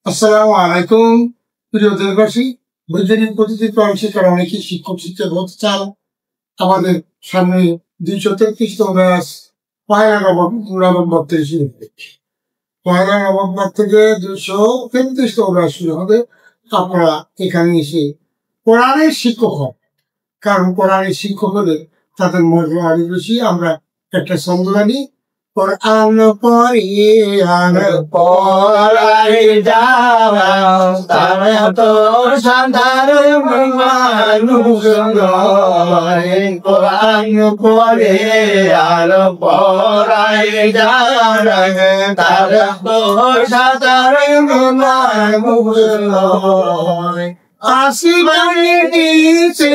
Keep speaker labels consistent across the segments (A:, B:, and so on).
A: আসসালামু আলাইকুম প্রিয় দেশবাসী। বৈজ্ঞানিক পদ্ধতির প্রাণ শিক্ষার অনেকেই শিক্ষক হতে চান। আমাদের সামনে 233তম ব্যাচ পয়লা নভেম্বর থেকে শুরু হবে। পয়লা নভেম্বর থেকে 233তম ব্যাচ শুরু হবে। আপনারা এখানে এসে কোরআনের শিক্ষক হন, কারণ কোরআনের শিক্ষক হলে তাদের মর্যাদা আরো বেশি। আমরা একটা ছন্দ জানি, কোরআন
B: পড়াই যাওয়া তারা তো সাধারণ মানুষ নয়। কোরআন পড়ে আর পড়াই যাওয়া তারা তো সাধারণ মানুষ নয়। আসমানে নিচে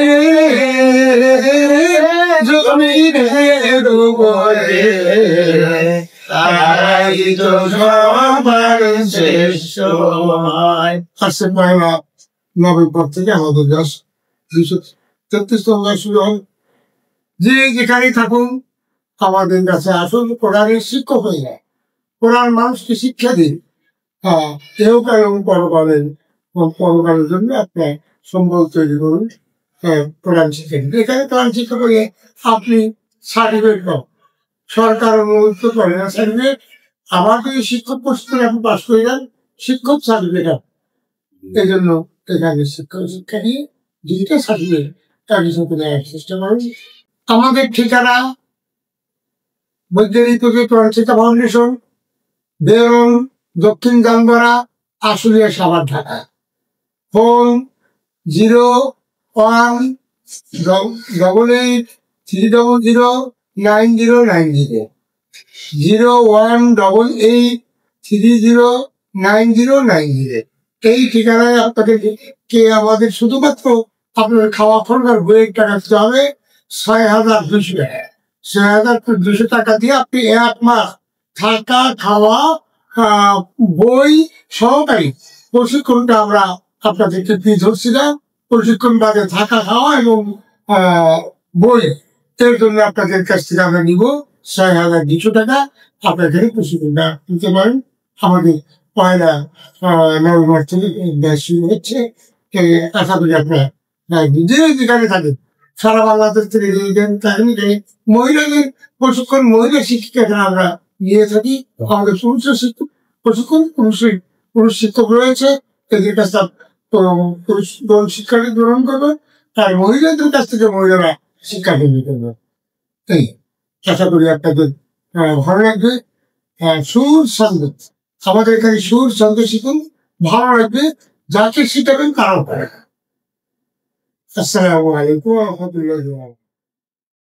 B: জমিনের উপরে তারাই তো সবার শ্রেষ্ঠ।
A: আসছে পয়লা নভেম্বর থেকে আমাদের 233তম ব্যাচ শুরু হবে। যে যেখানে থাকুন আমাদের কাছে আসুন, কোরআনের শিক্ষক হয়ে যায়। কোরআন মানুষকে শিক্ষা দিন, ইহকাল এবং পরকালের জন্য আপনার সম্বল তৈরি করুন। কোরআন শিক্ষা দিন। এখানে কোরআন শিক্ষা করে আপনি সার্টিফিকেট পাবেন, সরকার অনুমোদিত করে না সার্টিফিকেট। আমার যদি শিক্ষক প্রস্তুতি আপনি পাস করে যান, শিক্ষক সার্টিফিকেট। এই জন্য এখানে শিক্ষা নিয়ে ডিজিটাল সার্টিফিকেট তাদের সাথে নেওয়ার চেষ্টা করুন। আমাদের ঠিকানা বৈজ্ঞানিক কোরআন শিক্ষা ফাউন্ডেশন, বেরন, দক্ষিণ জামগড়া, আশুলিয়া, সাভার, ঢাকা। ফোন 01800909090, 01883099090। এই ঠিকানায় আপনাদেরকে আমাদের শুধুমাত্র আপনার খাওয়া খরচার বইয়ের টাকা দিতে হবে ৬,২০০ টাকা। ৬,২০০ টাকা দিয়ে আপনি 1 মাস থাকা, খাওয়া, বই সহকারী প্রশিক্ষণটা আমরা আপনাদেরকে দিয়ে ধরছি না। প্রশিক্ষণ বাদে থাকা, খাওয়া এবং বই এর জন্য আপনাদের কাছ থেকে আমরা নিব ৬,২০০ টাকা। আপনাদের প্রশিক্ষণটা নিতে পারেন। আমাদের পয়লা নভেম্বর থেকে ব্যাচ শুরু হচ্ছে। আশা করি আপনারা যেখানে থাকেন সারা বাংলাদেশ থেকে থাকেন, মহিলাদের প্রশিক্ষণ, মহিলা শিক্ষিকা আমরা নিয়ে থাকি। আমাদের পুরুষ প্রশিক্ষণ, পুরুষ শিক্ষক রয়েছে, এদের কাছে শিক্ষা গ্রহণ করবে, আর মহিলাদের কাছ থেকে মহিলারা শিক্ষা গ্রহণ করবে। এই আশা করি আপনাদের ভালো লাগবে। সুর ছন্দ, আমাদের এখানে সুর ছন্দ শিখুন, ভালো লাগবে। যাকে শিখাবেন তারাও পারে। আসসালামু আলাইকুম ওয়া রাহমাতুল্লাহি ওয়া বারাকাতুহু।